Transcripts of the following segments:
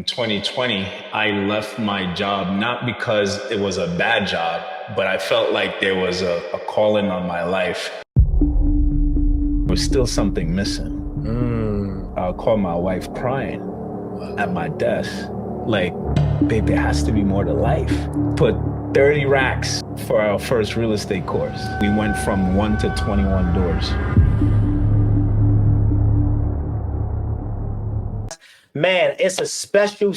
In 2020, I left my job not because it was a bad job, but I felt like there was a calling on my life. There was still something missing. I'll call my wife crying at my desk, like, babe, there has to be more to life. Put 30 racks for our first real estate course. We went from 1 to 21 doors. Man, it's a special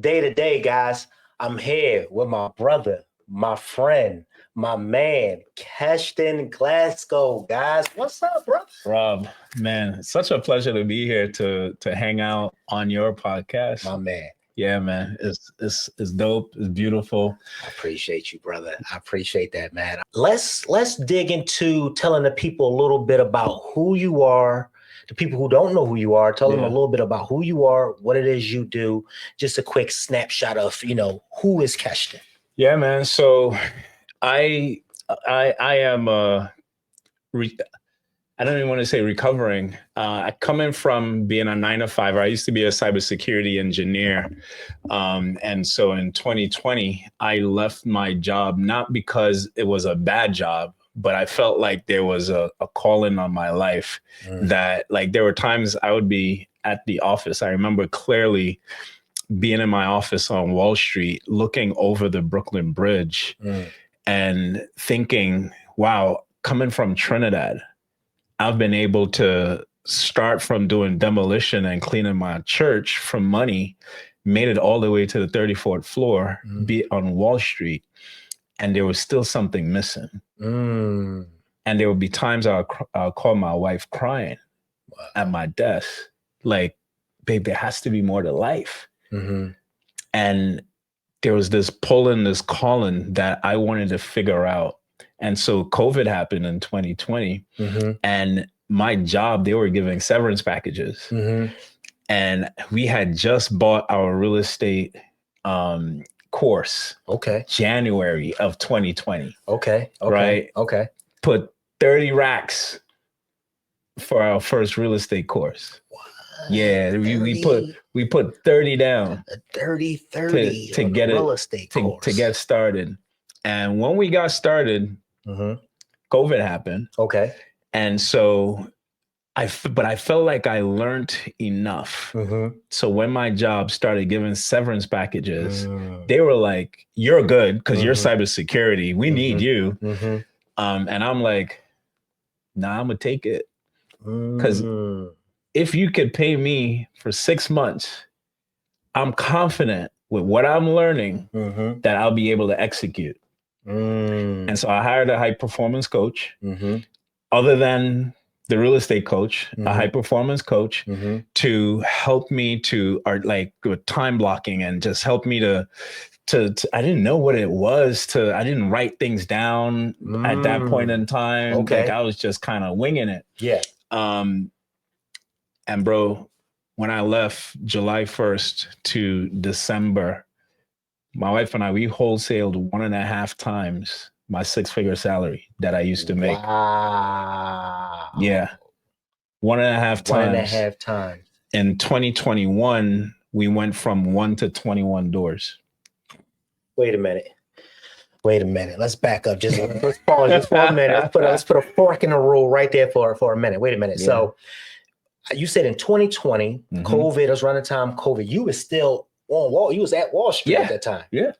day today, guys. I'm here with my brother, my friend, my man, Cashton Glasgow. Guys, what's up, bro? Rob, man, it's such a pleasure to be here to hang out on your podcast. My man. Yeah, man, it's dope. It's beautiful. I appreciate you, brother. I appreciate that, man. Let's dig into telling the people a little bit about who you are. The people who don't know who you are, tell them a little bit about who you are, what it is you do. Just a quick snapshot of, who is Cashton? Yeah, man. So I am I don't even want to say recovering. Coming from being a 9-to-5, I used to be a cybersecurity engineer. And so in 2020, I left my job, not because it was a bad job, but I felt like there was a calling on my life that, like, there were times I would be at the office. I remember clearly being in my office on Wall Street, looking over the Brooklyn Bridge and thinking, wow, coming from Trinidad, I've been able to start from doing demolition and cleaning my church for money, made it all the way to the 34th floor, be on Wall Street. And there was still something missing. And there would be times I'll call my wife crying at my desk, like, babe, there has to be more to life. And there was this pulling, this calling that I wanted to figure out. And so COVID happened in 2020 and my job, they were giving severance packages. And we had just bought our real estate course. January of 2020. Right? Put 30 racks for our first real estate course. What? Yeah, we put 30 down. 30 to get real estate course. To get started. And when we got started, COVID happened. And so I felt like I learned enough. So when my job started giving severance packages, they were like, you're good because you're cybersecurity. We need you. And I'm like, nah, I'm gonna take it. Because if you could pay me for 6 months, I'm confident with what I'm learning that I'll be able to execute. And so I hired a high performance coach. Other than the real estate coach, a high performance coach, to help me to with time blocking and just help me to I didn't know what it was I didn't write things down at that point in time. Like, I was just kind of winging it. And bro, when I left July 1st to December, my wife and I, we wholesaled 1.5 times my 6-figure salary that I used to make. Wow. Yeah. 1.5 times. 1.5 times. In 2021, we went from 1 to 21 doors. Wait a minute. Let's back up. Let's pause just for a minute. Let's put a fork in the roll right there for a minute. Wait a minute. Yeah. So you said in 2020, COVID was running time. COVID, you was still on Wall. You was at Wall Street at that time. Yeah.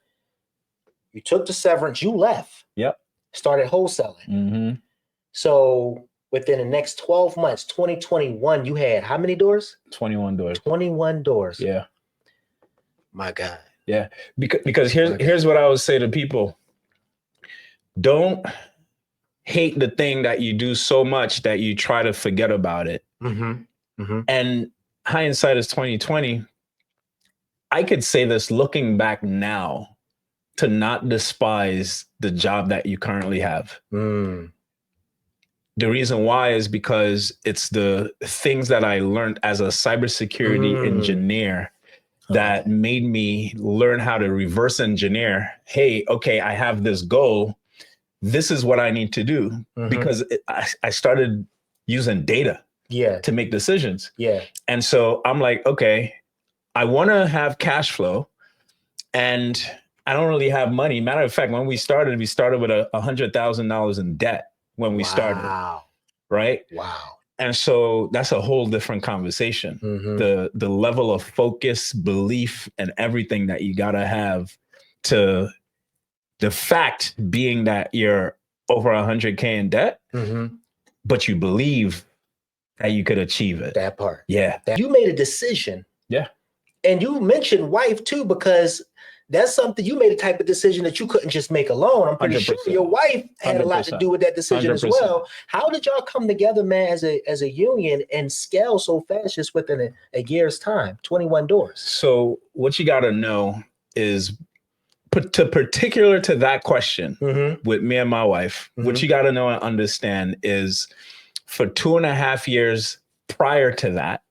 You took the severance. You left. Yep. Started wholesaling. So within the next 12 months, 2021, you had how many doors? 21 doors. 21 doors. Yeah. My God. Yeah. Because here's what I would say to people. Don't hate the thing that you do so much that you try to forget about it. And hindsight is 2020. I could say this looking back now, to not despise the job that you currently have. The reason why is because it's the things that I learned as a cybersecurity engineer that made me learn how to reverse engineer. Hey, okay, I have this goal. This is what I need to do. Because I started using data. to make decisions. Yeah. And so I'm like, okay, I want to have cash flow and I don't really have money. Matter of fact, when we started with $100,000 in debt when we started. Right? Wow. And so that's a whole different conversation. The level of focus, belief, and everything that you gotta have to the fact being that you're over 100K in debt, but you believe that you could achieve it. That part. Yeah. You made a decision. Yeah. And you mentioned wife too, because that's something you made a type of decision that you couldn't just make alone. I'm pretty 100%. sure your wife had a lot to do with that decision 100%. as well. How did y'all come together, man, as a union and scale so fast just within a year's time? 21 doors. So what you got to know is particular to that question with me and my wife, what you got to know and understand is for 2.5 years prior to that,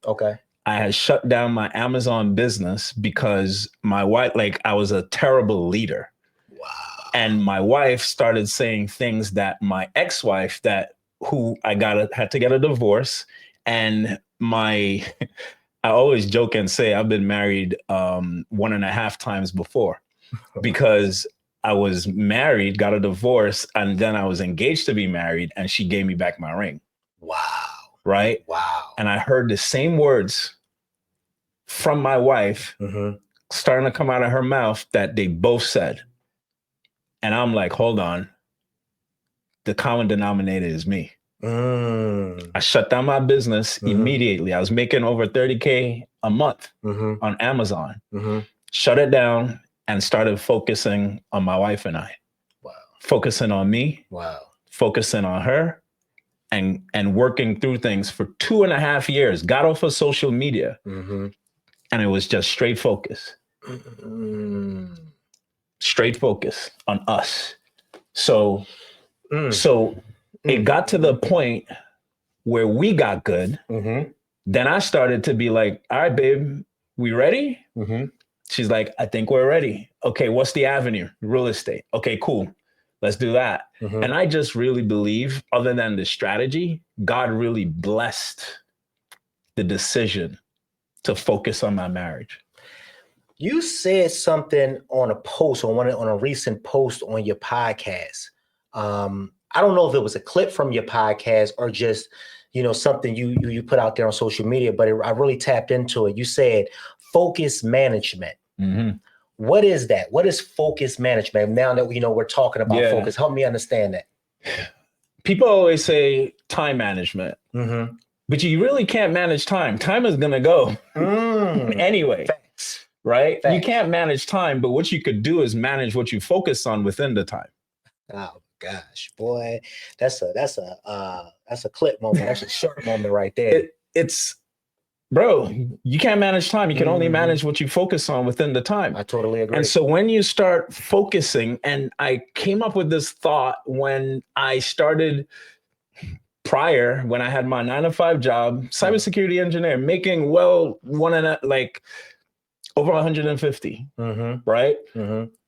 I had shut down my Amazon business because my wife, like I was a terrible leader. Wow. And my wife started saying things that my ex-wife who I had to get a divorce. And I always joke and say I've been married 1.5 times before because I was married, got a divorce, and then I was engaged to be married and she gave me back my ring. Wow. Right? Wow. And I heard the same words from my wife starting to come out of her mouth that they both said. And I'm like, hold on. The common denominator is me. I shut down my business immediately. I was making over 30K a month on Amazon. Shut it down and started focusing on my wife and I. Wow. Focusing on me. Wow. Focusing on her. And working through things for 2.5 years, got off of social media. And it was just straight focus. Straight focus on us. So it got to the point where we got good. Then I started to be like, all right, babe, we ready? She's like, I think we're ready. Okay, what's the avenue? Real estate. Okay, cool. Let's do that. And I just really believe, other than the strategy, God really blessed the decision to focus on my marriage. You said something on a post, on a recent post on your podcast. I don't know if it was a clip from your podcast or just, something you put out there on social media, but I really tapped into it. You said focus management. What is that? What is focus management? Now that we're talking about focus, help me understand that. People always say time management, but you really can't manage time. Time is going to go anyway. Facts. Right? Facts. You can't manage time, but what you could do is manage what you focus on within the time. Oh gosh, boy, that's a clip moment. That's a short moment right there. It's bro, you can't manage time. You can only manage what you focus on within the time. I totally agree. And so when you start focusing, and I came up with this thought when I started when I had my 9-to-5 job, cybersecurity engineer, making over 150, right?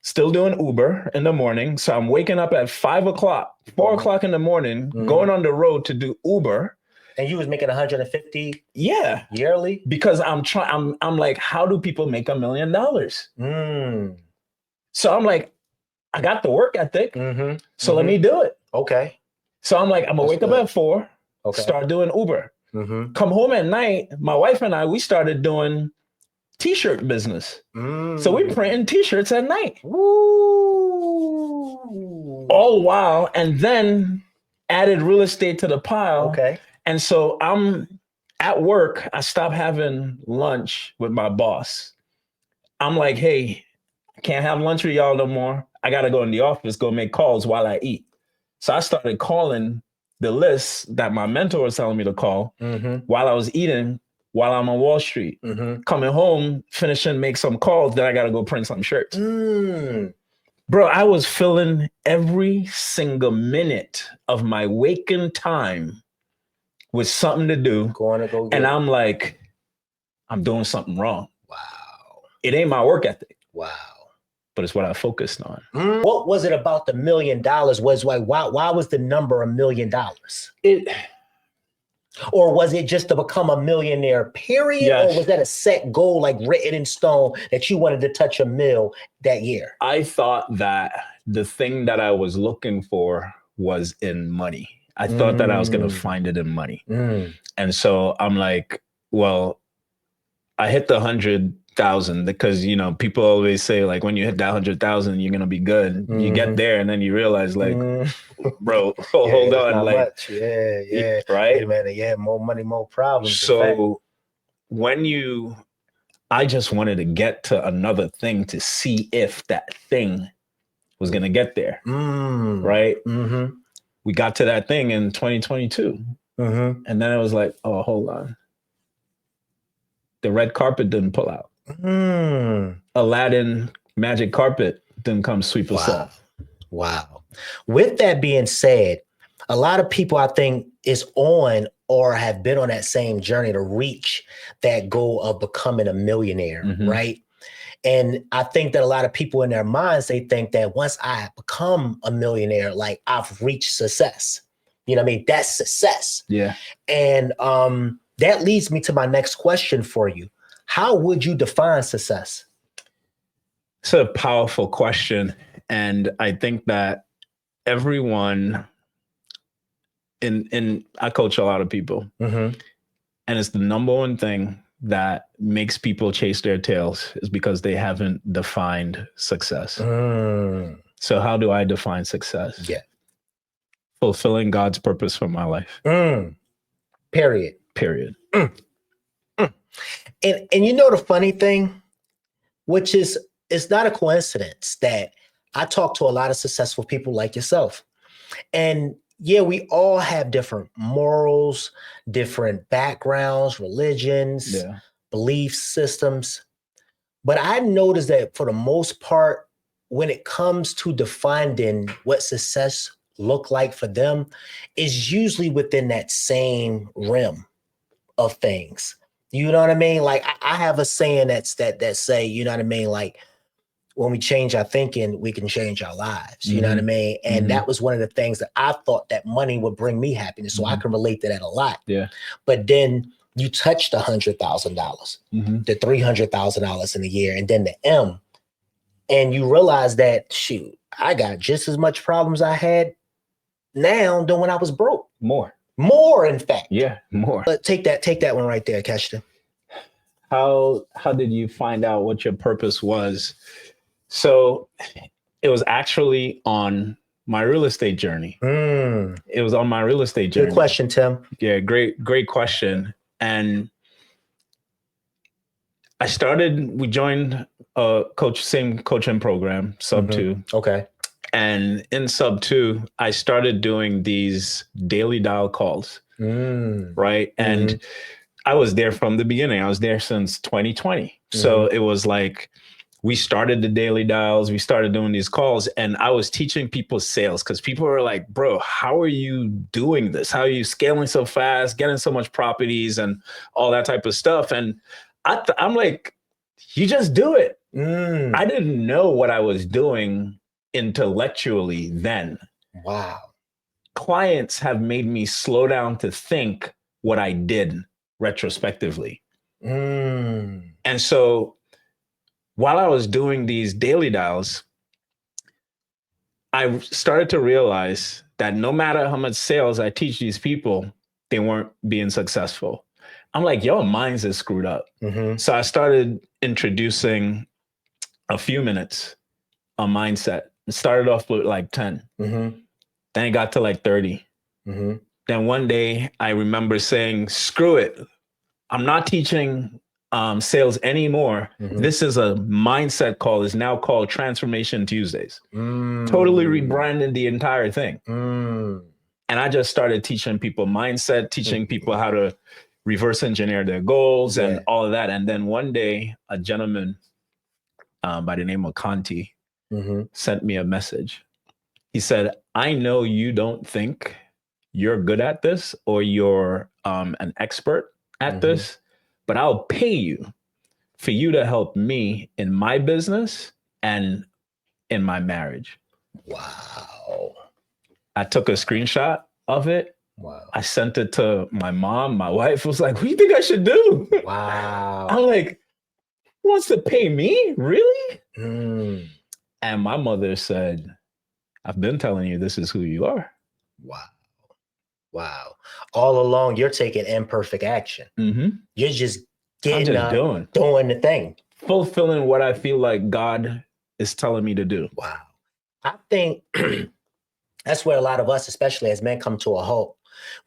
Still doing Uber in the morning. So I'm waking up at 5 o'clock, 4 o'clock in the morning, going on the road to do Uber. And you was making 150 yearly? Because I'm like, how do people make $1 million? So I'm like, I got the work ethic. So let me do it. Okay. So I'm like, I'm gonna wake up at 4, start doing Uber. Come home at night, my wife and I, we started doing t-shirt business. So we printing t-shirts at night. Woo. All while, and then added real estate to the pile. Okay. And so I'm at work, I stopped having lunch with my boss. I'm like, hey, I can't have lunch with y'all no more. I gotta go in the office, go make calls while I eat. So I started calling the list that my mentor was telling me to call while I was eating, while I'm on Wall Street. Coming home, finishing, make some calls, then I gotta go print some shirts. Bro, I was filling every single minute of my waking time with something to do. And I'm like, I'm doing something wrong. Wow. It ain't my work ethic. Wow. But it's what I focused on. What was it about the $1 million? Why was the number $1 million? Or was it just to become a millionaire, period? Yes. Or was that a set goal, like written in stone, that you wanted to touch a mill that year? I thought that the thing that I was looking for was in money. I thought that I was going to find it in money. And so I'm like, well, I hit the 100,000 because, you know, people always say like, when you hit that 100,000, you're going to be good. You get there and then you realize like, bro, hold on. Not Like, much. Yeah. Right. Wait a minute. Yeah. More money, more problems. So I just wanted to get to another thing to see if that thing was going to get there. Right. We got to that thing in 2022. And then it was like, oh, hold on. The red carpet didn't pull out. Aladdin magic carpet didn't come sweep us up. Wow. With that being said, a lot of people, I think, is on or have been on that same journey to reach that goal of becoming a millionaire, right? And I think that a lot of people in their minds, they think that once I become a millionaire, like I've reached success. You know what I mean? That's success. Yeah. And that leads me to my next question for you. How would you define success? It's a powerful question. And I think that everyone I coach a lot of people, and it's the number one thing that makes people chase their tails is because they haven't defined success. So how do I define success? Yeah. Fulfilling God's purpose for my life. Period. And you know the funny thing, which is, it's not a coincidence that I talk to a lot of successful people like yourself. And yeah, we all have different morals, different backgrounds, religions, belief systems. But I noticed that for the most part, when it comes to defining what success look like for them, is usually within that same realm of things. You know what I mean? Like I have a saying that say, you know what I mean? Like, when we change our thinking, we can change our lives. You know what I mean? And that was one of the things that I thought that money would bring me happiness. So I can relate to that a lot. Yeah. But then you touched $100,000, the $300,000 in a year, and then the M, and you realize that, shoot, I got just as much problems I had now than when I was broke. More, in fact. Yeah, more. But take that one right there, Keshta. How did you find out what your purpose was? So it was actually on my real estate journey. It was on my real estate journey. Good question, Tim. Yeah, great question. And we joined same coaching program, sub 2. Okay. And in sub 2, I started doing these daily dial calls. Right. And I was there from the beginning. I was there since 2020. So it was like, we started the daily dials, we started doing these calls, and I was teaching people sales because people were like, bro, how are you doing this? How are you scaling so fast, getting so much properties and all that type of stuff? And I'm like, you just do it. I didn't know what I was doing intellectually then. Wow. Clients have made me slow down to think what I did retrospectively. And so while I was doing these daily dials, I started to realize that no matter how much sales I teach these people, they weren't being successful. I'm like, your minds is screwed up. So I started introducing a few minutes on mindset. It started off with like 10. Then it got to like 30. Then one day I remember saying, screw it. I'm not teaching sales anymore. This is a mindset call. It's now called Transformation Tuesdays. Totally rebranded the entire thing. And I just started teaching people mindset, teaching people how to reverse engineer their goals and all of that. And then one day, a gentleman by the name of Conti sent me a message. He said, I know you don't think you're good at this or you're an expert at this, but I'll pay you for you to help me in my business and in my marriage. Wow. I took a screenshot of it Wow. I sent it to my mom. My wife was like, what do you think I should do? Wow. I'm like, who wants to pay me? Really? Mm. And my mother said, I've been telling you this is who you are. Wow. Wow. All along, you're taking imperfect action. Mm-hmm. You're just I'm getting just up, doing the thing. fulfilling what I feel like God is telling me to do. Wow. I think that's where a lot of us, especially as men, come to a halt.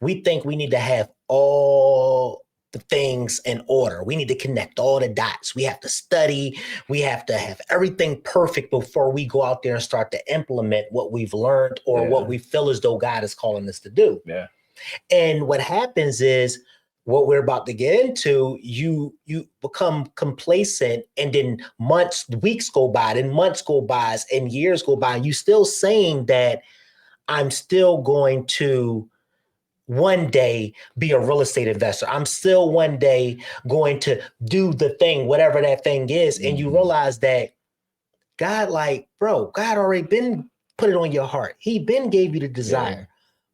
We think we need to have all the things in order. We need to connect all the dots. We have to study. We have to have everything perfect before we go out there and start to implement what we've learned or what we feel as though God is calling us to do. Yeah. And what happens is what we're about to get into, you become complacent, and then weeks go by, then months go by, and years go by. And you still saying that I'm still going to one day be a real estate investor. I'm still one day going to do the thing, whatever that thing is. And you realize that God, God already been put it on your heart. He been gave you the desire.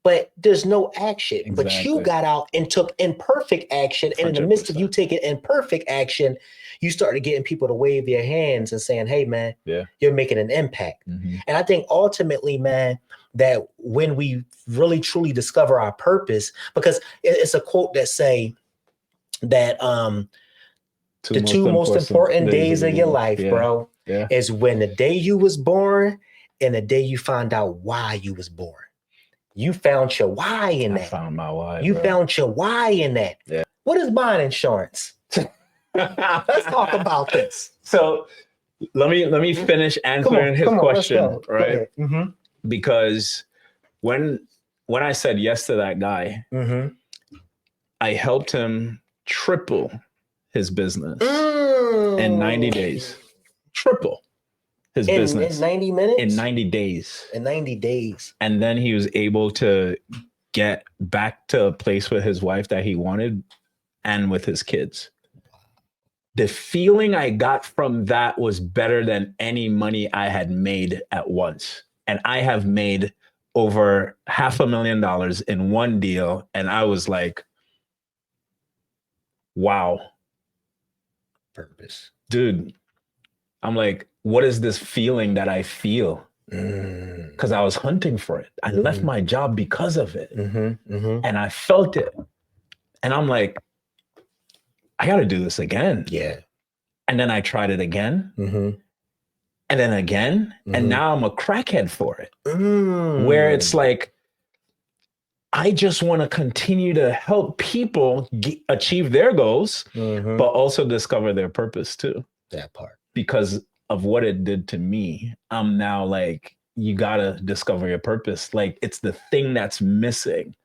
But there's no action. Exactly. But you got out and took imperfect action. And 100%. In the midst of you taking imperfect action, you started getting people to wave their hands and saying, hey, man, you're making an impact. Mm-hmm. And I think ultimately, man, that when we really, truly discover our purpose, because it's a quote that say that the two most important days of your life, bro, is when the day you was born and the day you find out why you was born. You found your why in that. I found my why. You found your why in that. Yeah. What is bond insurance? Let's talk about this. So let me finish answering his question, right? Mm-hmm. Because when I said yes to that guy, I helped him triple his business in 90 days. Triple his business. In 90 minutes? In 90 days. In 90 days. And then he was able to get back to a place with his wife that he wanted and with his kids. The feeling I got from that was better than any money I had made at once. And I have made over $500,000 in one deal. And I was like, wow. Purpose. Dude, I'm like, what is this feeling that I feel? Because I was hunting for it. I left my job because of it. And I felt it. And I'm like, I got to do this again. Yeah. And then I tried it again. And then again. And now I'm a crackhead for it. Where it's like, I just want to continue to help people achieve their goals, but also discover their purpose too. That part. Because of what it did to me, I'm now like, you got to discover your purpose. Like, it's the thing that's missing.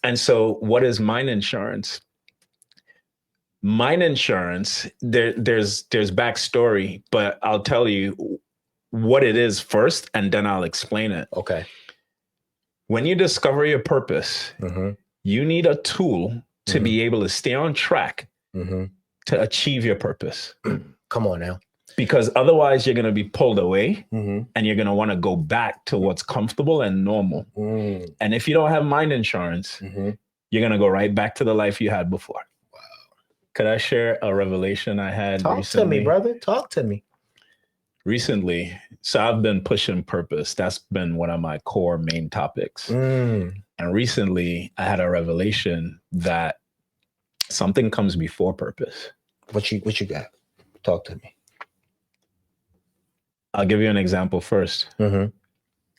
And so what is mine insurance? Mine insurance, there's backstory, but I'll tell you what it is first, and then I'll explain it. Okay. When you discover your purpose, you need a tool to be able to stay on track to achieve your purpose. Come on now. Because otherwise you're going to be pulled away and you're going to want to go back to what's comfortable and normal. And if you don't have mind insurance, you're going to go right back to the life you had before. Wow. Could I share a revelation I had recently? Talk to me, brother. Talk to me. Recently, so I've been pushing purpose. That's been one of my core main topics. And recently I had a revelation that something comes before purpose. What you got? Talk to me. I'll give you an example first.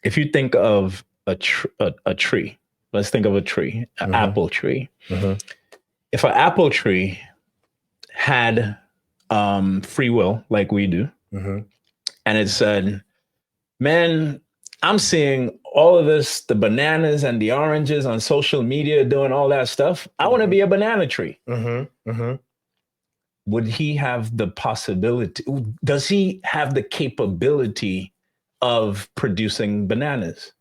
If you think of a tree, let's think of a tree, an apple tree. If an apple tree had free will like we do, and it said, man, I'm seeing all of this, the bananas and the oranges on social media doing all that stuff. I want to be a banana tree. Would he have the possibility? Does he have the capability of producing bananas?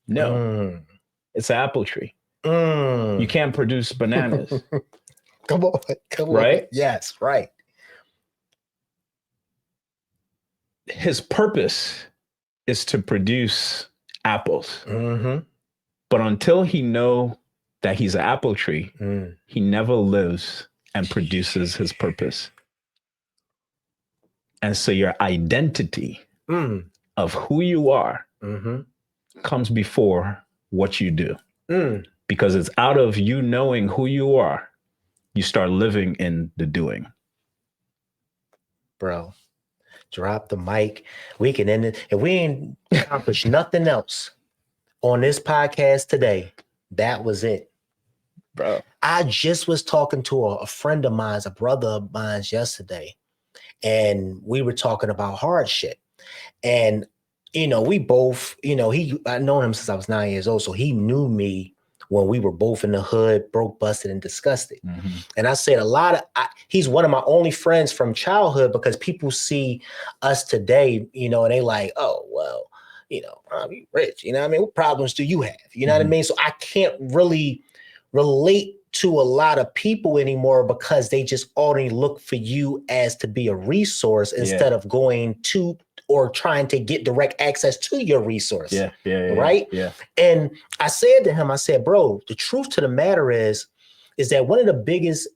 No. It's an apple tree. You can't produce bananas. Come on. Right? Yes, right. His purpose is to produce apples. But until he know that he's an apple tree, he never lives and produces his purpose. And so your identity of who you are comes before what you do. Because it's out of you knowing who you are, you start living in the doing. Bro, drop the mic. We can end it. If we ain't accomplished nothing else on this podcast today, that was it. Bro, I just was talking to a friend of mine, a brother of mine yesterday, and we were talking about hardship. And, we both, I known him since I was 9 years old. So he knew me when we were both in the hood, broke, busted, and disgusted. And I said he's one of my only friends from childhood, because people see us today, and they like, oh, well, I'm rich. You know what I mean? What problems do you have? You know what I mean? So I can't really relate to a lot of people anymore, because they just only look for you as to be a resource instead of going to or trying to get direct access to your resource. Right? Yeah. And I said to him, I said, bro, the truth to the matter is that one of the biggest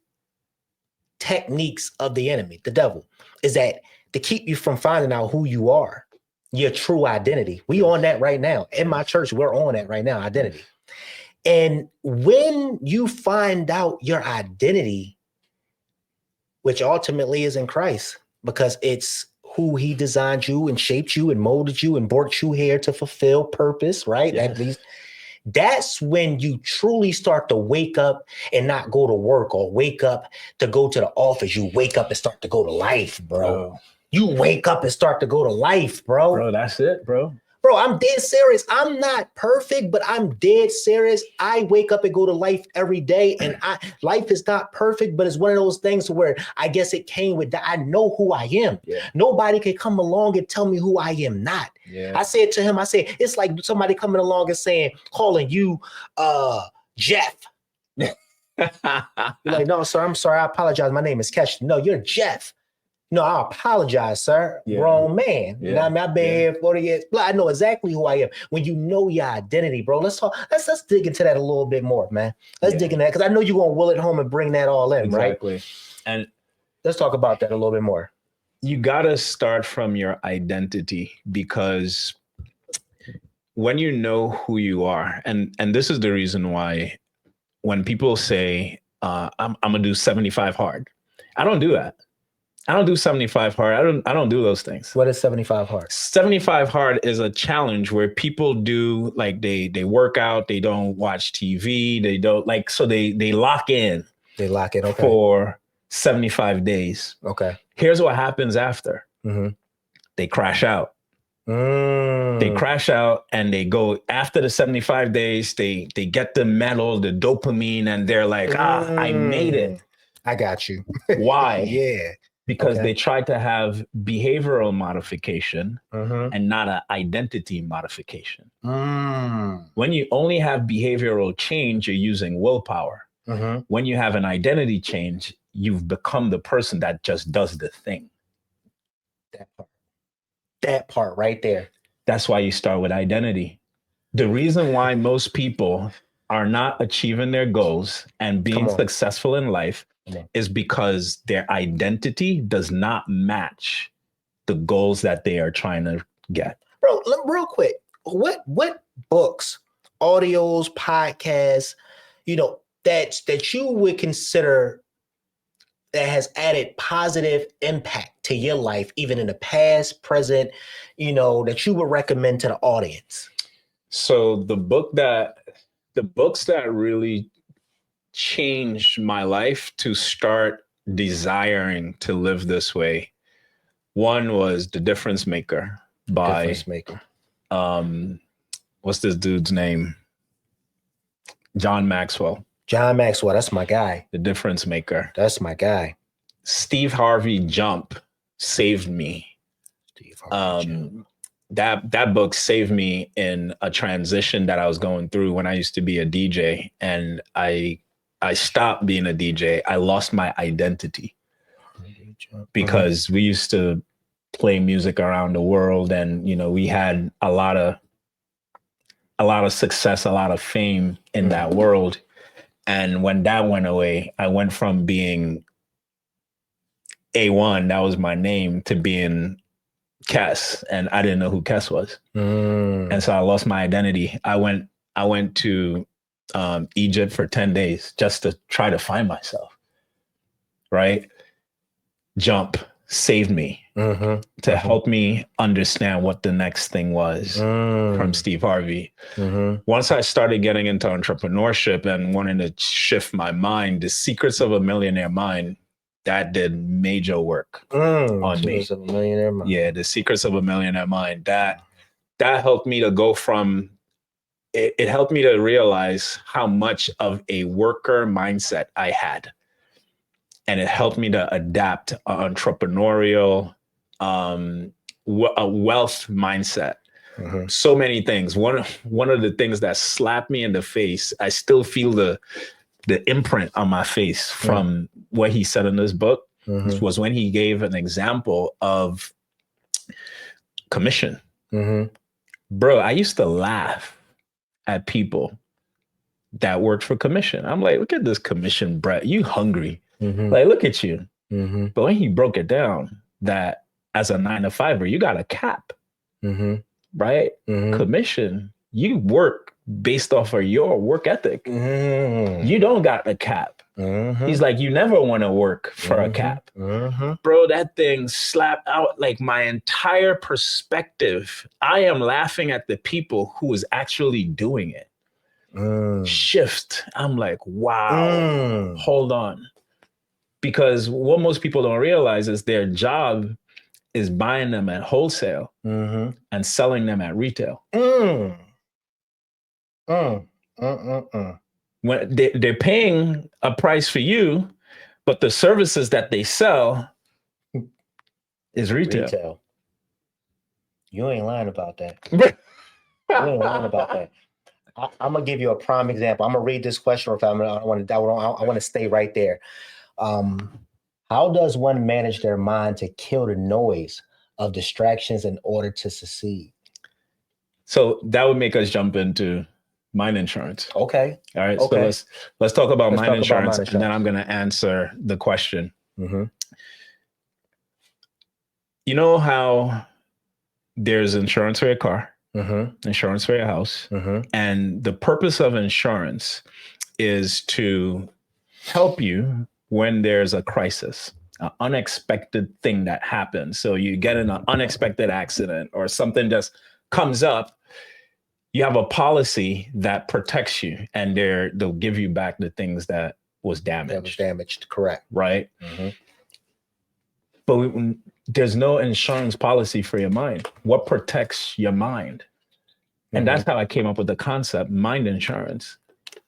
techniques of the enemy, the devil, is that to keep you from finding out who you are, your true identity. We on that right now. In my church, we're on that right now, identity. And when you find out your identity, which ultimately is in Christ, because it's who he designed you and shaped you and molded you and brought you here to fulfill purpose, right? Yes. That's when you truly start to wake up and not go to work, or wake up to go to the office. You wake up and start to go to life, bro. You wake up and start to go to life, bro. Bro, that's it, bro. Bro, I'm dead serious. I'm not perfect, but I'm dead serious. I wake up and go to life every day, and life is not perfect, but it's one of those things where I guess it came with that. I know who I am. Nobody can come along and tell me who I am not. I said to him, it's like somebody coming along and calling you Jeff. You're like, no, sir, I'm sorry. I apologize. My name is Kesh. No, you're Jeff. No, I apologize, sir. Grown man. You know what I mean? I've been here 40 years. I know exactly who I am. When you know your identity, bro, let's dig into that a little bit more, man. Let's dig into that, because I know you're going to will it home and bring that all in, right? Exactly. And let's talk about that a little bit more. You got to start from your identity, because when you know who you are, and this is the reason why when people say, I'm going to do 75 hard, I don't do that. I don't do 75 hard. I don't do those things. What is 75 hard? 75 hard is a challenge where people do, like, they work out, they don't watch TV, they don't so they lock in. They lock in, okay. For 75 days. Okay. Here's what happens after. They crash out. They crash out, and they go after the 75 days, they get the medal, the dopamine, and they're like, I made it. I got you. Why? Yeah. Because they tried to have behavioral modification and not an identity modification. When you only have behavioral change, you're using willpower. When you have an identity change, you've become the person that just does the thing. That part right there. That's why you start with identity. The reason why most people are not achieving their goals and being successful in life is because their identity does not match the goals that they are trying to get. Bro, real quick, what books, audios, podcasts, that you would consider that has added positive impact to your life, even in the past, present, that you would recommend to the audience? So the books that really changed my life to start desiring to live this way, one was The Difference Maker by what's this dude's name? John Maxwell. John Maxwell, that's my guy. The Difference Maker. That's my guy. Steve Harvey Jump saved me. Steve Harvey Jump. That book saved me in a transition that I was going through when I used to be a DJ, and I stopped being a DJ. I lost my identity because we used to play music around the world, and we had a lot of success, a lot of fame in that world. And when that went away, I went from being A1, that was my name, to being Kess, and I didn't know who Kess was. And so I lost my identity. I went to Egypt for 10 days just to try to find myself, right? Jump saved me to help me understand what the next thing was from Steve Harvey. Once I started getting into entrepreneurship and wanting to shift my mind, The Secrets of a Millionaire Mind, that did major work on me. Of a Millionaire Mind. Yeah, The Secrets of a Millionaire Mind. That helped me to go from, it helped me to realize how much of a worker mindset I had. And it helped me to adapt an entrepreneurial, a wealth mindset. So many things. One of the things that slapped me in the face, I still feel the imprint on my face from what he said in this book, was when he gave an example of commission. Bro, I used to laugh at people that worked for commission. I'm like, look at this commission, Brett. You hungry. Like, look at you. But when he broke it down, that as a 9-to-5er, you got a cap, right? Commission, you work based off of your work ethic. You don't got a cap. He's like, you never want to work for a cap. Bro, that thing slapped out like my entire perspective. I am laughing at the people who is actually doing it. Shift. I'm like, wow, hold on. Because what most people don't realize is their job is buying them at wholesale and selling them at retail. When they're paying a price for you, but the services that they sell is retail. You ain't lying about that. I'm gonna give you a prime example. I'm gonna read this question. I want to stay right there. How does one manage their mind to kill the noise of distractions in order to succeed? So that would make us jump into mind insurance. Okay. All right. Okay. So let's talk about mind insurance, and then I'm going to answer the question. You know how there's insurance for your car, insurance for your house, and the purpose of insurance is to help you when there's a crisis, an unexpected thing that happens. So you get in an unexpected accident or something just comes up, you have a policy that protects you, and they'll give you back the things that was damaged. Correct. Right? But there's no insurance policy for your mind. What protects your mind? And that's how I came up with the concept, mind insurance.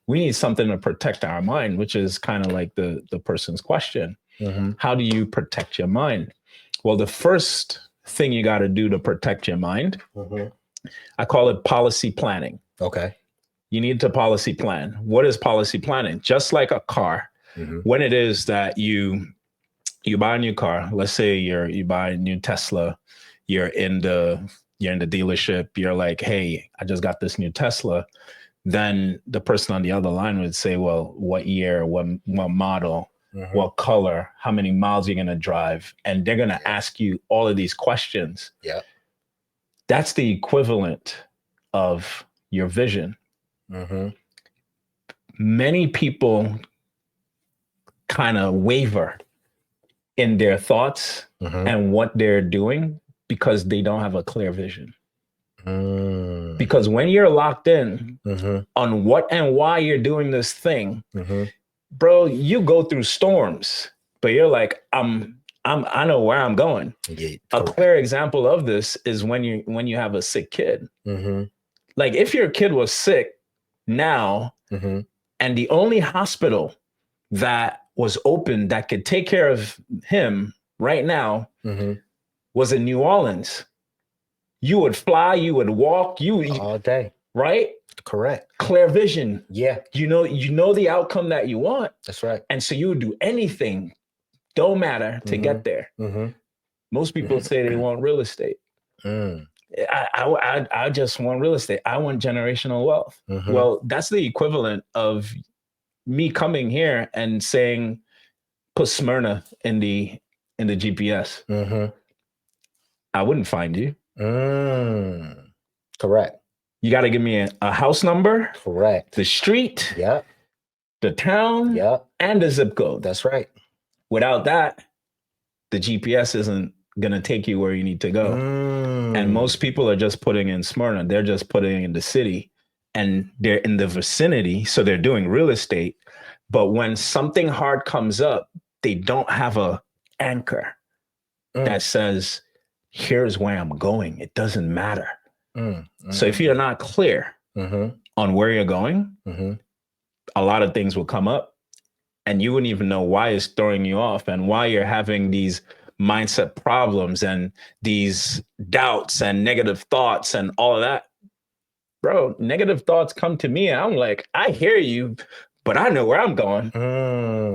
We need something to protect our mind, which is kind of like the person's question. How do you protect your mind? Well, the first thing you got to do to protect your mind, I call it policy planning. Okay. You need to policy plan. What is policy planning? Just like a car, when it is that you buy a new car, let's say you buy a new Tesla, you're in the dealership, you're like, hey, I just got this new Tesla. Then the person on the other line would say, well, what year, what model, what color, how many miles you're going to drive? And they're going to ask you all of these questions. Yeah. That's the equivalent of your vision. Many people kind of waver in their thoughts and what they're doing because they don't have a clear vision. Because when you're locked in on what and why you're doing this thing, bro, you go through storms, but you're like, I know where I'm going. A clear example of this is when you have a sick kid. Like if your kid was sick now, and the only hospital that was open that could take care of him right now was in New Orleans, you would fly, you would walk, all day, right? Correct. Clear vision. Yeah. You know the outcome that you want. That's right. And so you would do anything, don't matter, to get there. Most people say they want real estate. I just want real estate. I want generational wealth. Well, that's the equivalent of me coming here and saying, put Smyrna in the GPS. I wouldn't find you. Correct. You got to give me a house number. Correct. The street. Yep. The town. Yep. And the zip code. That's right. Without that, the GPS isn't going to take you where you need to go. And most people are just putting in Smyrna. They're just putting in the city and they're in the vicinity. So they're doing real estate. But when something hard comes up, they don't have a anchor that says, here's where I'm going. It doesn't matter. So if you're not clear on where you're going, a lot of things will come up and you wouldn't even know why it's throwing you off and why you're having these mindset problems and these doubts and negative thoughts and all of that. Bro, negative thoughts come to me and I'm like, I hear you, but I know where I'm going.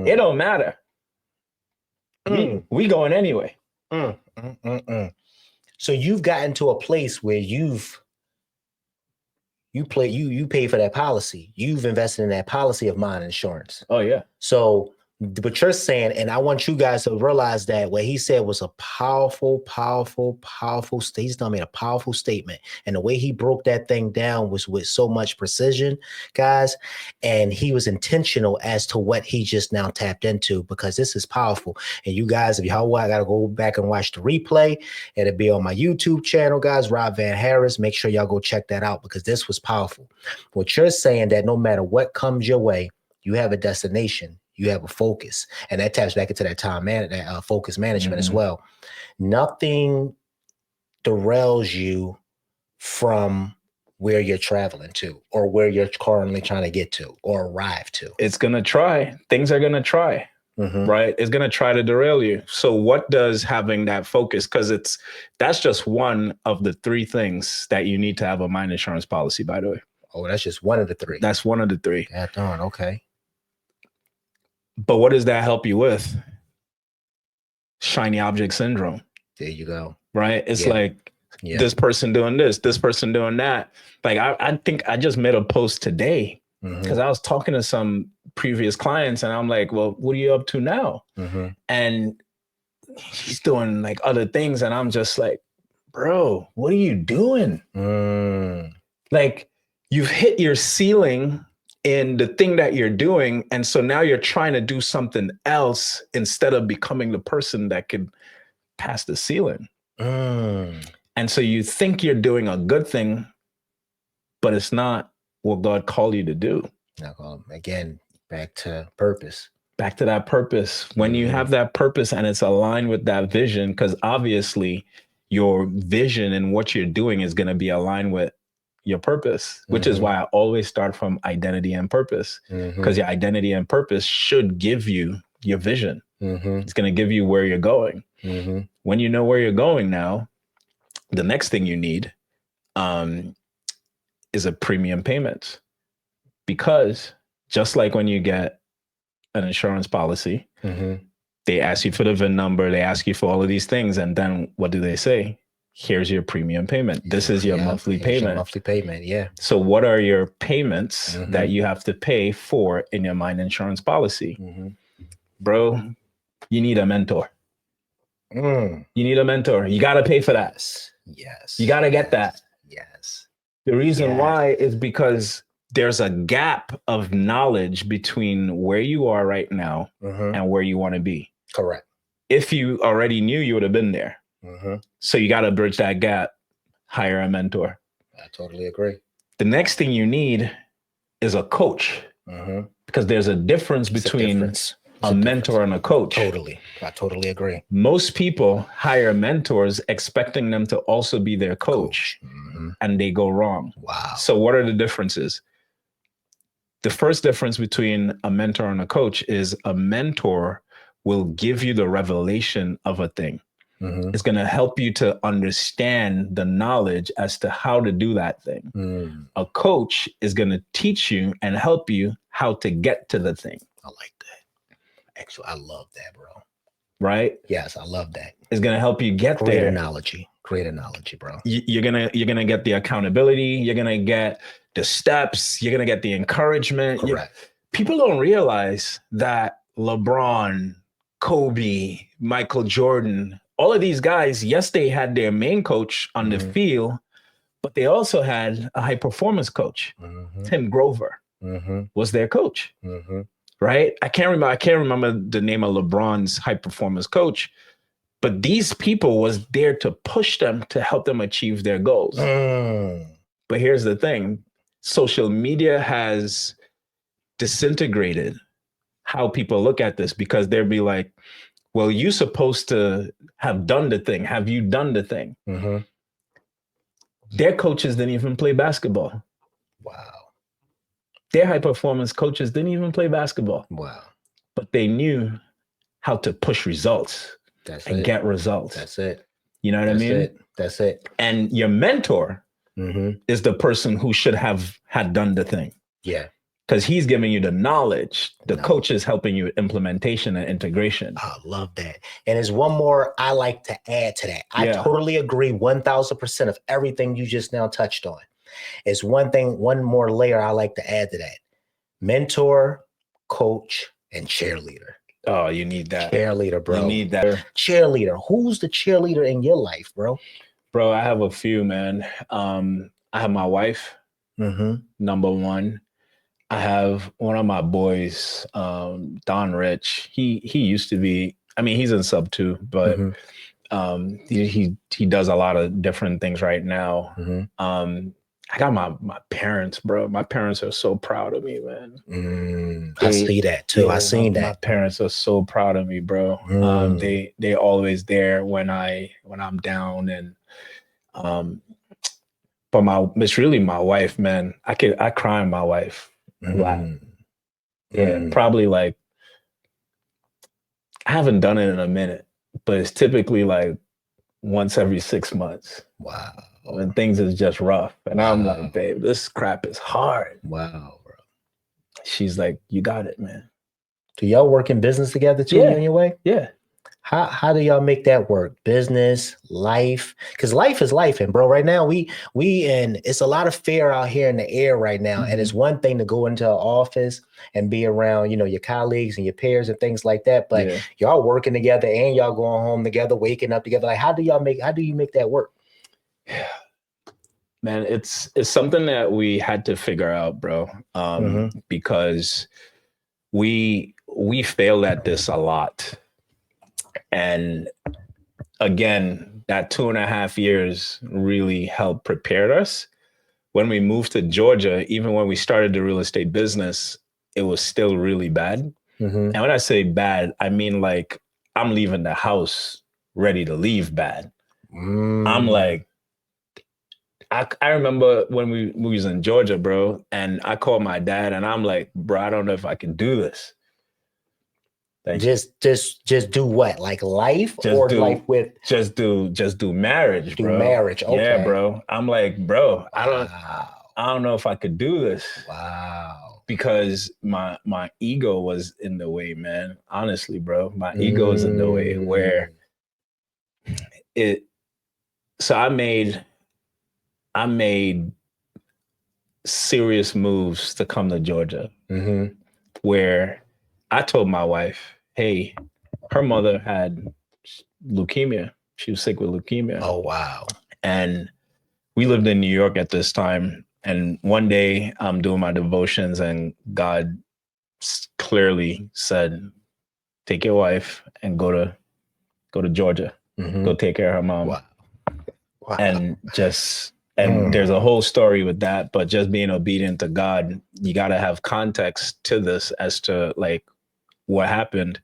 It don't matter. We going anyway. So you've gotten to a place where you pay for that policy. You've invested in that policy of mine insurance. Oh yeah. So what you're saying, and I want you guys to realize that what he said was a powerful statement. He's done made a powerful statement. And the way he broke that thing down was with so much precision, guys. And he was intentional as to what he just now tapped into, because this is powerful. And you guys, if y'all want, I got to go back and watch the replay. It'll be on my YouTube channel, guys, Rob Van Harris. Make sure y'all go check that out because this was powerful. What you're saying, that no matter what comes your way, you have a destination. You have a focus, and that taps back into that that focus management as well. Nothing derails you from where you're traveling to or where you're currently trying to get to or arrive to. It's going to try. Things are going to try, right? It's going to try to derail you. So what does having that focus, because that's just one of the three things that you need to have a mine insurance policy, by the way. Oh, that's just one of the three. That's one of the three. Yeah, darn, okay. But what does that help you with? Shiny object syndrome. There you go. Right? It's like this person doing this person doing that. Like I think I just made a post today because I was talking to some previous clients and I'm like, well, what are you up to now? And he's doing like other things. And I'm just like, bro, what are you doing? Like you've hit your ceiling in the thing that you're doing. And so now you're trying to do something else instead of becoming the person that could pass the ceiling. And so you think you're doing a good thing, but it's not what God called you to do. Again, back to purpose. Back to that purpose. When you have that purpose and it's aligned with that vision, because obviously your vision and what you're doing is going to be aligned with your purpose, which is why I always start from identity and purpose, because your identity and purpose should give you your vision. It's going to give you where you're going. When you know where you're going now, the next thing you need is a premium payment, because just like when you get an insurance policy, they ask you for the VIN number, they ask you for all of these things. And then what do they say? Here's your premium payment. This is your monthly payment. Your monthly payment, yeah. So what are your payments that you have to pay for in your mine insurance policy? Bro, you need a mentor. You need a mentor. You got to pay for that. Yes. You got to get that. Yes. The reason why is because there's a gap of knowledge between where you are right now and where you want to be. Correct. If you already knew, you would have been there. So you got to bridge that gap, hire a mentor. I totally agree. The next thing you need is a coach, because there's a difference between a mentor and a coach. Totally. I totally agree. Most people hire mentors expecting them to also be their coach, and they go wrong. Wow. So what are the differences? The first difference between a mentor and a coach is a mentor will give you the revelation of a thing. It's going to help you to understand the knowledge as to how to do that thing. A coach is going to teach you and help you how to get to the thing. I like that. Actually, I love that, bro. Right? Yes, I love that. It's going to help you get there. Great analogy, bro. You're going to get the accountability. You're going to get the steps. You're going to get the encouragement. Correct. people don't realize that LeBron, Kobe, Michael Jordan, all of these guys, yes, they had their main coach on the field, but they also had a high performance coach. Tim Grover was their coach, right? I can't remember the name of LeBron's high performance coach, but these people was there to push them to help them achieve their goals. But here's the thing. Social media has disintegrated how people look at this, because they'll be like, well, you're supposed to have done the thing. Have you done the thing? Their coaches didn't even play basketball. Wow. Their high performance coaches didn't even play basketball. Wow. But they knew how to push results and get results. That's it. You know what I mean? That's it. And your mentor is the person who should have had done the thing. Yeah. Because he's giving you the knowledge. The coach is helping you with implementation and integration. I love that. And there's one more I like to add to that. I totally agree 1000% of everything you just now touched on. It's one more layer I like to add to that. Mentor, coach, and cheerleader. Oh, you need that. Cheerleader, bro. You need that. Cheerleader. Who's the cheerleader in your life, bro? Bro, I have a few, man. I have my wife, number one. I have one of my boys, Don Rich. He used to be, I mean, he's in sub 2, but he does a lot of different things right now. I got my parents, bro. My parents are so proud of me, man. I see that too. I seen that. My parents are so proud of me, bro. They always there when I'm down, and but it's really my wife, man. I cry on my wife. Probably like, I haven't done it in a minute, but it's typically like once every 6 months. Wow. When things is just rough. And I'm like, babe, this crap is hard. Wow, bro. She's like, you got it, man. Do y'all work in business together too, you and your wife? Yeah. How do y'all make that work? Business, life? Because life is life, and bro, right now we and it's a lot of fear out here in the air right now. And it's one thing to go into an office and be around, your colleagues and your peers and things like that. But y'all working together and y'all going home together, waking up together. Like, how do you make that work? Man, it's something that we had to figure out, bro. Because we failed at this a lot. And again, that 2.5 years really helped prepare us. When we moved to Georgia, even when we started the real estate business, it was still really bad. And when I say bad, I mean like I'm leaving the house ready to leave bad. I'm like, I remember when we was in Georgia, bro, and I called my dad and I'm like, bro, I don't know if I can do this. Just do what? Like life or life with? Just do marriage, bro. Do marriage, okay. Yeah, bro. I'm like, bro, I don't know if I could do this. Wow. Because my ego was in the way, man. Honestly, bro. My ego is in the way where so I made serious moves to come to Georgia, where I told my wife, hey, her mother had leukemia. She was sick with leukemia. Oh, wow. And we lived in New York at this time. And one day I'm doing my devotions and God clearly said, take your wife and go to Georgia, go take care of her mom. Wow. And there's a whole story with that, but just being obedient to God, you got to have context to this as to like what happened.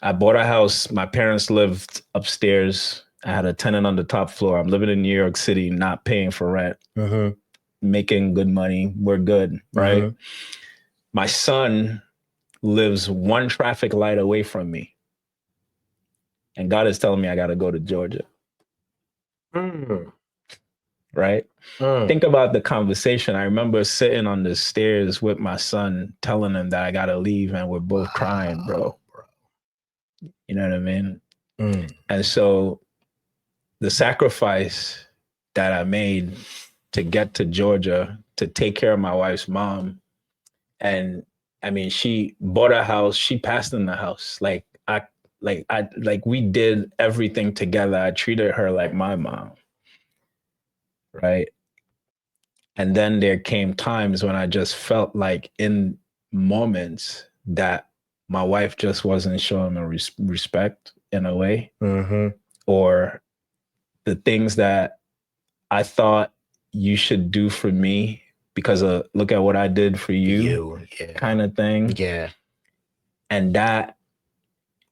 I bought a house. My parents lived upstairs. I had a tenant on the top floor. I'm living in New York City, not paying for rent, making good money. We're good, right? My son lives one traffic light away from me. And God is telling me I got to go to Georgia. Right? Think about the conversation. I remember sitting on the stairs with my son, telling him that I got to leave, and we're both crying, bro. You know what I mean? And so the sacrifice that I made to get to Georgia, to take care of my wife's mom, and I mean, she bought a house, she passed in the house. Like we did everything together. I treated her like my mom, right? And then there came times when I just felt like in moments that my wife just wasn't showing me respect in a way, or the things that I thought you should do for me because of look at what I did for you, yeah. kind of thing. Yeah. And that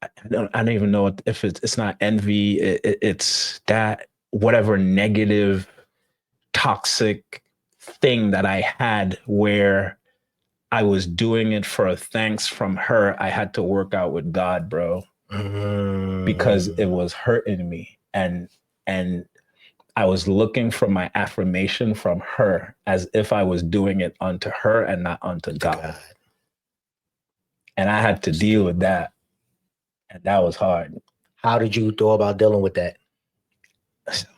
I don't even know if it's not envy. It's that whatever negative, toxic thing that I had where I was doing it for a thanks from her. I had to work out with God, bro, because it was hurting me. And I was looking for my affirmation from her as if I was doing it unto her and not unto God. And I had to deal with that. And that was hard. How did you go about dealing with that?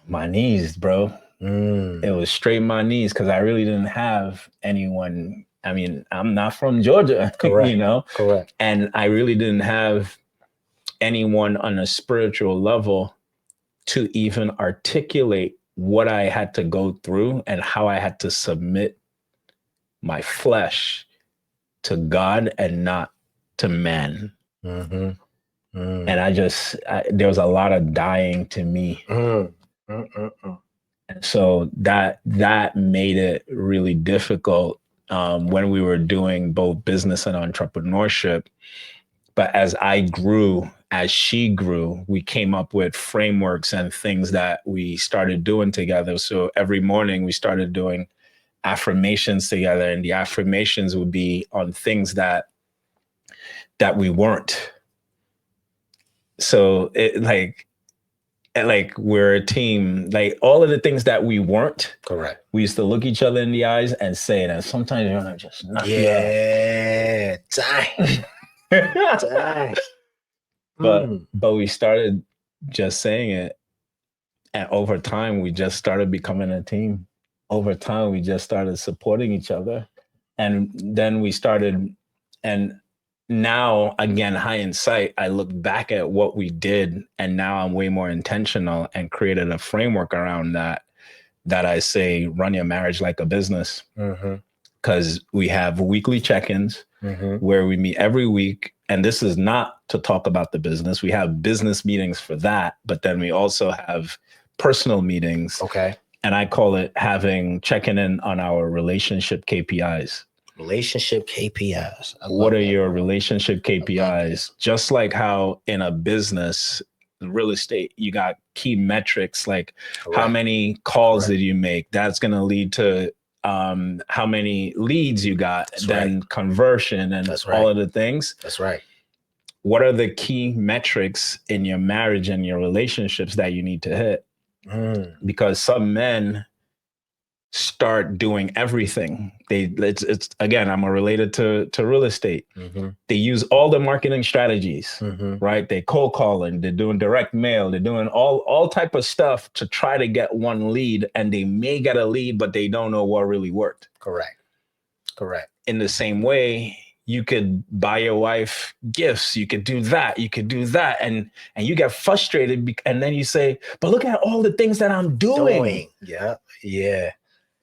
My knees, bro. It was straight my knees because I really didn't have anyone. I mean, I'm not from Georgia, Correct. you know? Correct. And I really didn't have anyone on a spiritual level to even articulate what I had to go through and how I had to submit my flesh to God and not to man. And there was a lot of dying to me. And so that made it really difficult when we were doing both business and entrepreneurship. But as I grew, as she grew, we came up with frameworks and things that we started doing together. So every morning we started doing affirmations together, and the affirmations would be on things that we weren't. So it like we're a team, like all of the things that we weren't. Correct. We used to look each other in the eyes and say it. And sometimes you're gonna just knock you out. Yeah. Dang. Dang. But we started just saying it. And over time, we just started becoming a team. Over time, we just started supporting each other. And then we started, and now again, hindsight, I look back at what we did, and now I'm way more intentional and created a framework around that I say, run your marriage like a business. Because we have weekly check-ins where we meet every week. And this is not to talk about the business. We have business meetings for that, but then we also have personal meetings. Okay. And I call it checking in on our relationship KPIs. Relationship KPIs. What are your relationship KPIs? Just like how in a business, real estate, you got key metrics like how many calls did you make? That's going to lead to how many leads you got, then conversion and all of the things. That's right. What are the key metrics in your marriage and your relationships that you need to hit? Because some men start doing everything. It's again, I'm related to real estate. They use all the marketing strategies, right? They cold calling, they're doing direct mail, they're doing all type of stuff to try to get one lead, and they may get a lead, but they don't know what really worked. Correct. In the same way, you could buy your wife gifts, you could do that, and you get frustrated, and then you say, but look at all the things that I'm doing. Yeah.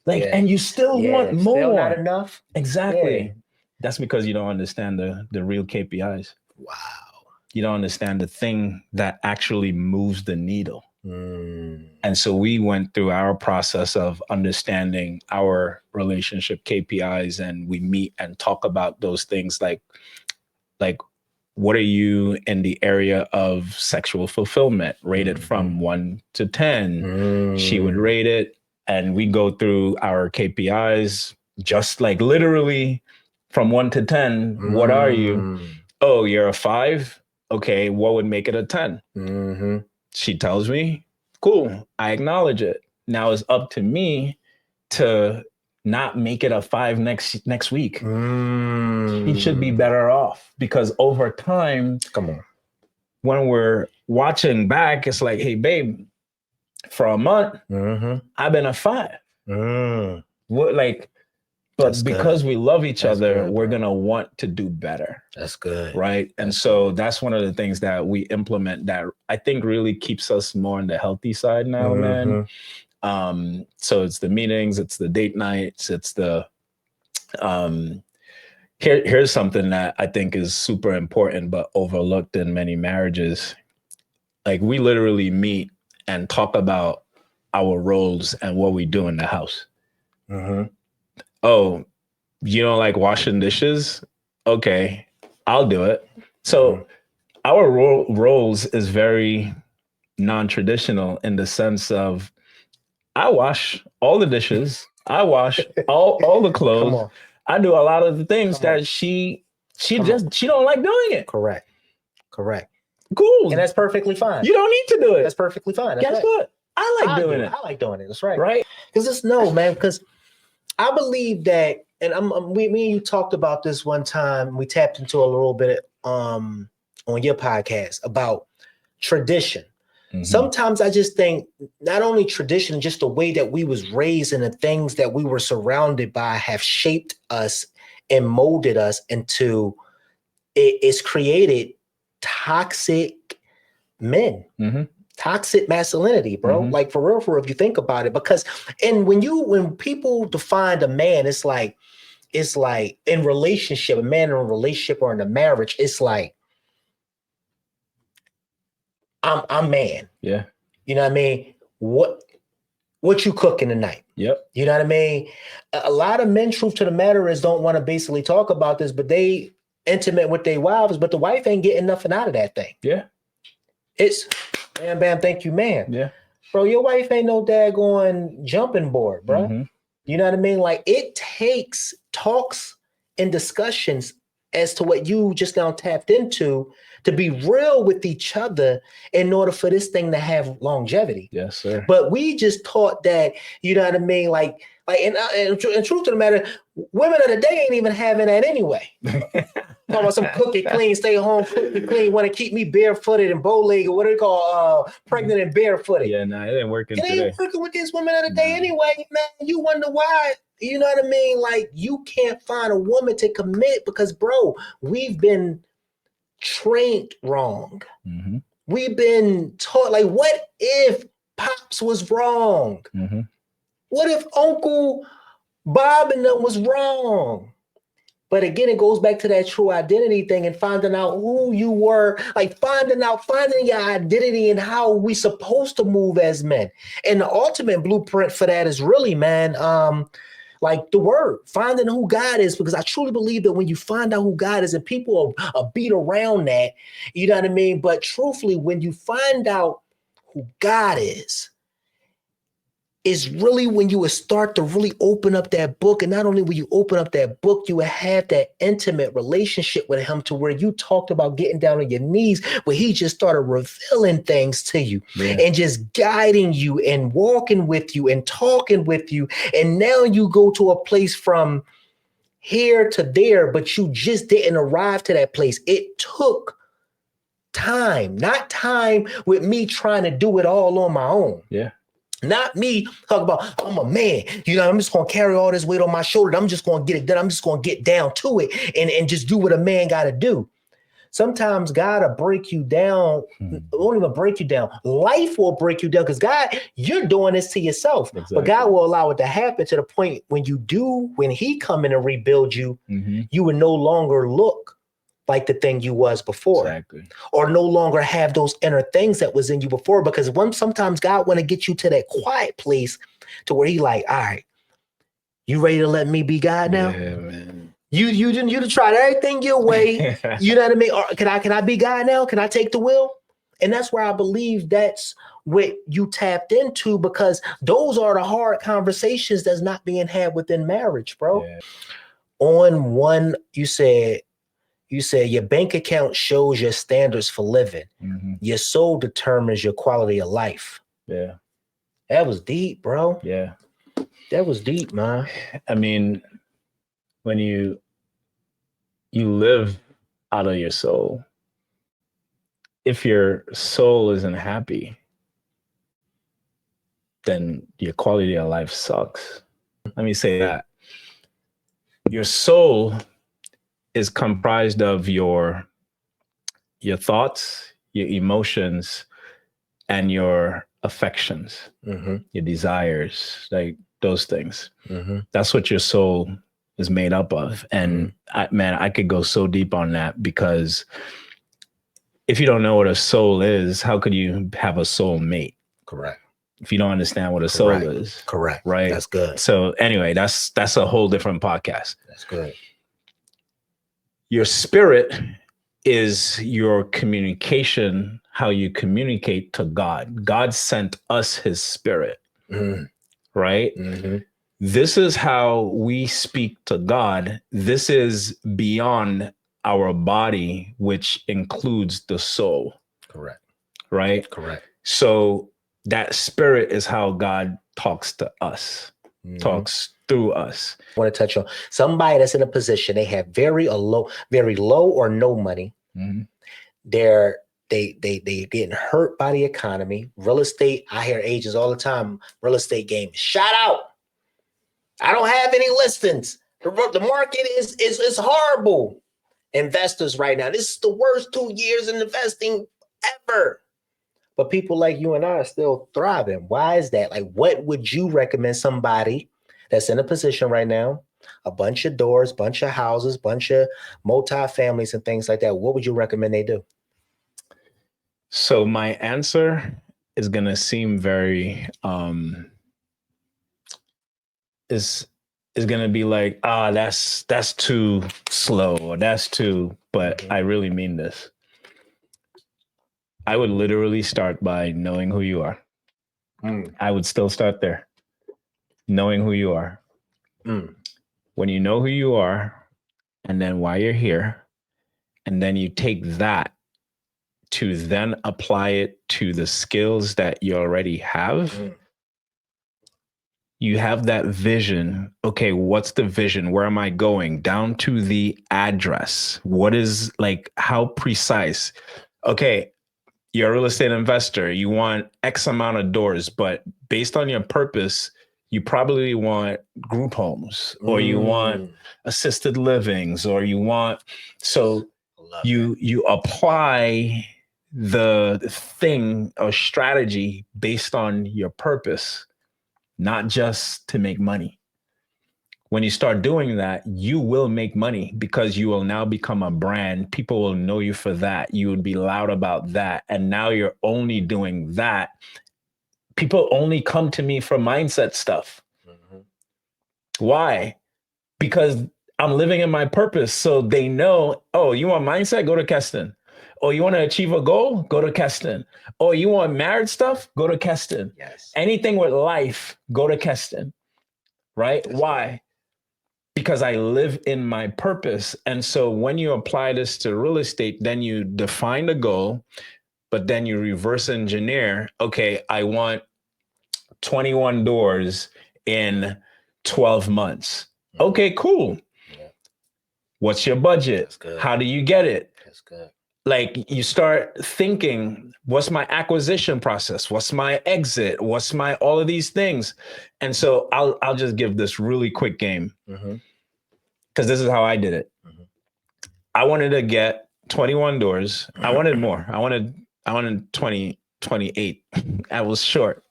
And you still want more. Still not enough. Exactly. Yeah. That's because you don't understand the real KPIs. Wow. You don't understand the thing that actually moves the needle. And so we went through our process of understanding our relationship KPIs, and we meet and talk about those things like what are you in the area of sexual fulfillment, rated from 1 to 10. She would rate it, and we go through our KPIs, just like literally from 1 to 10. What are you? Oh, you're a 5. Okay, what would make it a 10? She tells me, cool, I acknowledge it. Now it's up to me to not make it a 5 next week. She should be better off, because over time, when we're watching back, it's like, hey, babe, for a month, I've been a 5. What, like, But That's because good. we love each That's other, good, we're bro. going to want to do better. That's good. Right. And That's so good. that's one of the things that we implement that I think really keeps us more on the healthy side now, man. So it's the meetings, it's the date nights, it's the here's something that I think is super important but overlooked in many marriages. Like we literally meet and talk about our roles and what we do in the house. Oh, you don't like washing dishes? Okay, I'll do it. So our roles is very non-traditional in the sense of I wash all the dishes, I wash all the Come clothes. on. I do a lot of the things Come on. that she Come on. don't like doing it. Correct. Cool. And that's perfectly fine. You don't need to do it. That's perfectly fine. That's Guess right. what? I like doing it. I like doing it. That's right. Right. Because it's no, man, because I believe that, and me and you talked about this one time. We tapped into a little bit on your podcast about tradition. Sometimes I just think not only tradition, just the way that we was raised and the things that we were surrounded by have shaped us and molded us into it's created toxic men. Toxic masculinity, bro. Like for real, if you think about it, because and when people define a man, it's like in relationship, a man in a relationship or in a marriage, it's like I'm man. Yeah. You know what I mean? What you cooking tonight? Yep. You know what I mean? A lot of men, truth to the matter is, don't want to basically talk about this, but they intimate with their wives, but the wife ain't getting nothing out of that thing. Yeah. It's bam, bam, thank you, man. Yeah. Bro, your wife ain't no daggone jumping board, bro. You know what I mean? Like it takes talks and discussions as to what you just now tapped into to be real with each other in order for this thing to have longevity. Yes, sir. But we just taught that, you know what I mean? Like, and truth to the matter, women of the day ain't even having that anyway. Talking about some cook it clean, stay home, cook it clean, want to keep me barefooted and bow-legged, what do they call pregnant and barefooted. Yeah, no, it ain't working today. It ain't working with these women of the day anyway, man. You wonder why, you know what I mean? Like, you can't find a woman to commit because, bro, we've been trained wrong. We've been taught, like, what if Pops was wrong? What if Uncle Bob and them was wrong? But again, it goes back to that true identity thing and finding out who you were, like finding your identity and how we supposed to move as men. And the ultimate blueprint for that is really, man, like the word, finding who God is, because I truly believe that when you find out who God is, and people are beat around that, you know what I mean? But truthfully, when you find out who God is really when you would start to really open up that book. And not only will you open up that book, you would have that intimate relationship with him to where you talked about getting down on your knees, where he just started revealing things to you and just guiding you and walking with you and talking with you. And now you go to a place from here to there, but you just didn't arrive to that place. It took time, not time with me trying to do it all on my own. Yeah. Not me talk about, I'm a man, you know, I'm just going to carry all this weight on my shoulder. I'm just going to get it done. I'm just going to get down to it and just do what a man got to do. Sometimes God will break you down. Won't even break you down. Life will break you down because God, you're doing this to yourself. Exactly. But God will allow it to happen to the point when he come in and rebuild you, you will no longer look like the thing you was before. Exactly. Or no longer have those inner things that was in you before, because sometimes God want to get you to that quiet place to where he like, all right, you ready to let me be God now? Yeah, man. You tried everything your way. You know what I mean? Or can I be God now? Can I take the wheel? And that's where I believe that's what you tapped into, because those are the hard conversations that's not being had within marriage, bro. Yeah. On one, you said your bank account shows your standards for living. Your soul determines your quality of life. Yeah. That was deep, bro. Yeah. That was deep, man. I mean, when you live out of your soul, if your soul isn't happy, then your quality of life sucks. Let me say that. Your soul is comprised of your thoughts, your emotions, and your affections, your desires, like those things. That's what your soul is made up of. And I could go so deep on that, because if you don't know what a soul is, how could you have a soul mate? Correct. If you don't understand what a soul is. Correct. Right. That's good. So anyway, that's a whole different podcast. That's good. Your spirit is your communication, how you communicate to God. God sent us his spirit, right? This is how we speak to God. This is beyond our body, which includes the soul. Correct. Right? Correct. So that spirit is how God talks to us, talks through us. I want to touch on somebody that's in a position, they have very low or no money. They getting hurt by the economy. Real estate, I hear agents all the time, real estate game, shout out. I don't have any listings. The market is horrible. Investors right now, this is the worst 2 years in investing ever. But people like you and I are still thriving. Why is that? Like, what would you recommend somebody that's in a position right now, a bunch of doors, bunch of houses, bunch of multi-families and things like that? What would you recommend they do? So my answer is going to seem very, is going to be like, that's too slow, or that's too, but I really mean this. I would literally start by knowing who you are. I would still start there. Knowing who you are. When you know who you are, and then why you're here, and then you take that to then apply it to the skills that you already have. You have that vision. Okay, what's the vision? Where am I going? Down to the address. What is, like, how precise? Okay, you're a real estate investor. You want X amount of doors, but based on your purpose, you probably want group homes, or you want assisted livings, or you want, so you apply the thing or strategy based on your purpose, not just to make money. When you start doing that, you will make money, because you will now become a brand. People will know you for that. You would be loud about that. And now you're only doing that. People only come to me for mindset stuff. Why? Because I'm living in my purpose. So they know, oh, you want mindset? Go to Keston. Oh, you want to achieve a goal? Go to Keston. Oh, you want marriage stuff? Go to Keston. Yes. Anything with life, go to Keston. Right? That's why? Right. Because I live in my purpose. And so when you apply this to real estate, then you define the goal, but then you reverse engineer. Okay, I want 21 doors in 12 months. Okay, cool. Yeah. What's your budget? How do you get it? That's good. Like, you start thinking, what's my acquisition process? What's my exit? What's my, all of these things? And so I'll just give this really quick game, because this is how I did it. I wanted to get 21 doors. I wanted more. I wanted 20, 28. I was short.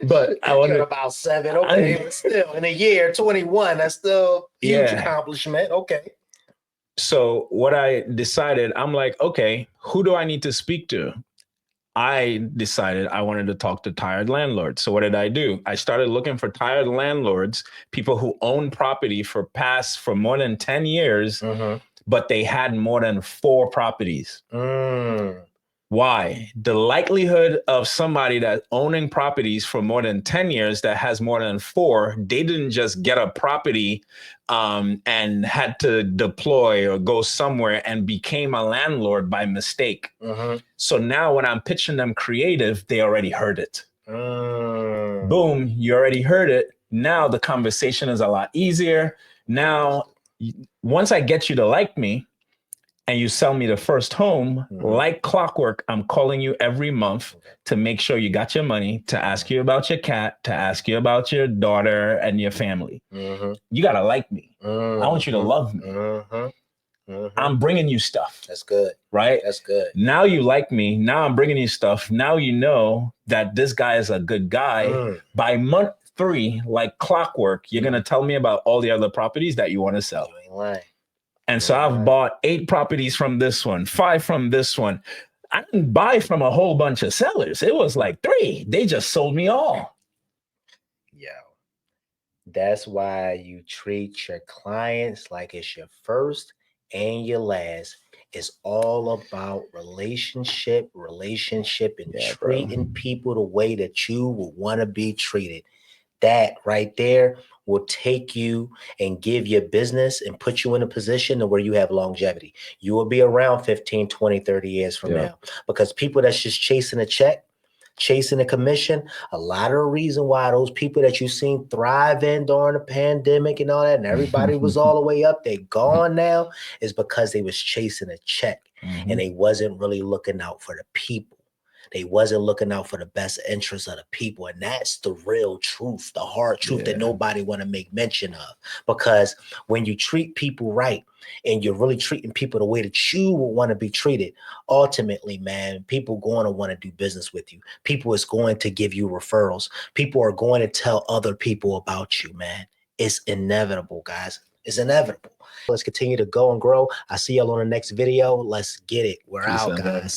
But I wanted about 7. Okay, but still in a year, 21. That's still huge accomplishment. Okay. So what I decided, I'm like, okay, who do I need to speak to? I decided I wanted to talk to tired landlords. So what did I do? I started looking for tired landlords, people who own property for more than 10 years, but they had more than 4 properties. Why? The likelihood of somebody that's owning properties for more than 10 years that has more than 4, they didn't just get a property and had to deploy or go somewhere and became a landlord by mistake. So now when I'm pitching them creative, they already heard it. Boom, you already heard it. Now the conversation is a lot easier. Now, once I get you to like me, and you sell me the first home, like clockwork, I'm calling you every month to make sure you got your money, to ask you about your cat, to ask you about your daughter and your family. You got to like me. I want you to love me. I'm bringing you stuff. That's good. Right? That's good. Now you like me. Now I'm bringing you stuff. Now you know that this guy is a good guy. By month 3, like clockwork, you're going to tell me about all the other properties that you want to sell. You ain't lying. And so I've bought 8 properties from this one, 5 from this one. I didn't buy from a whole bunch of sellers. It was like 3. They just sold me all. Yo, that's why you treat your clients like it's your first and your last. It's all about relationship, and treating people the way that you would want to be treated. That right there will take you and give your business and put you in a position where you have longevity. You will be around 15, 20, 30 years from now, because people that's just chasing a check, chasing a commission, a lot of the reason why those people that you seen thriving during the pandemic and all that, and everybody was all the way up, they gone now, is because they was chasing a check and they wasn't really looking out for the people. They wasn't looking out for the best interests of the people. And that's the real truth, the hard truth that nobody want to make mention of. Because when you treat people right and you're really treating people the way that you would want to be treated, ultimately, man, people going to want to do business with you. People is going to give you referrals. People are going to tell other people about you, man. It's inevitable, guys. It's inevitable. Let's continue to go and grow. I'll see y'all on the next video. Let's get it. We're out, guys.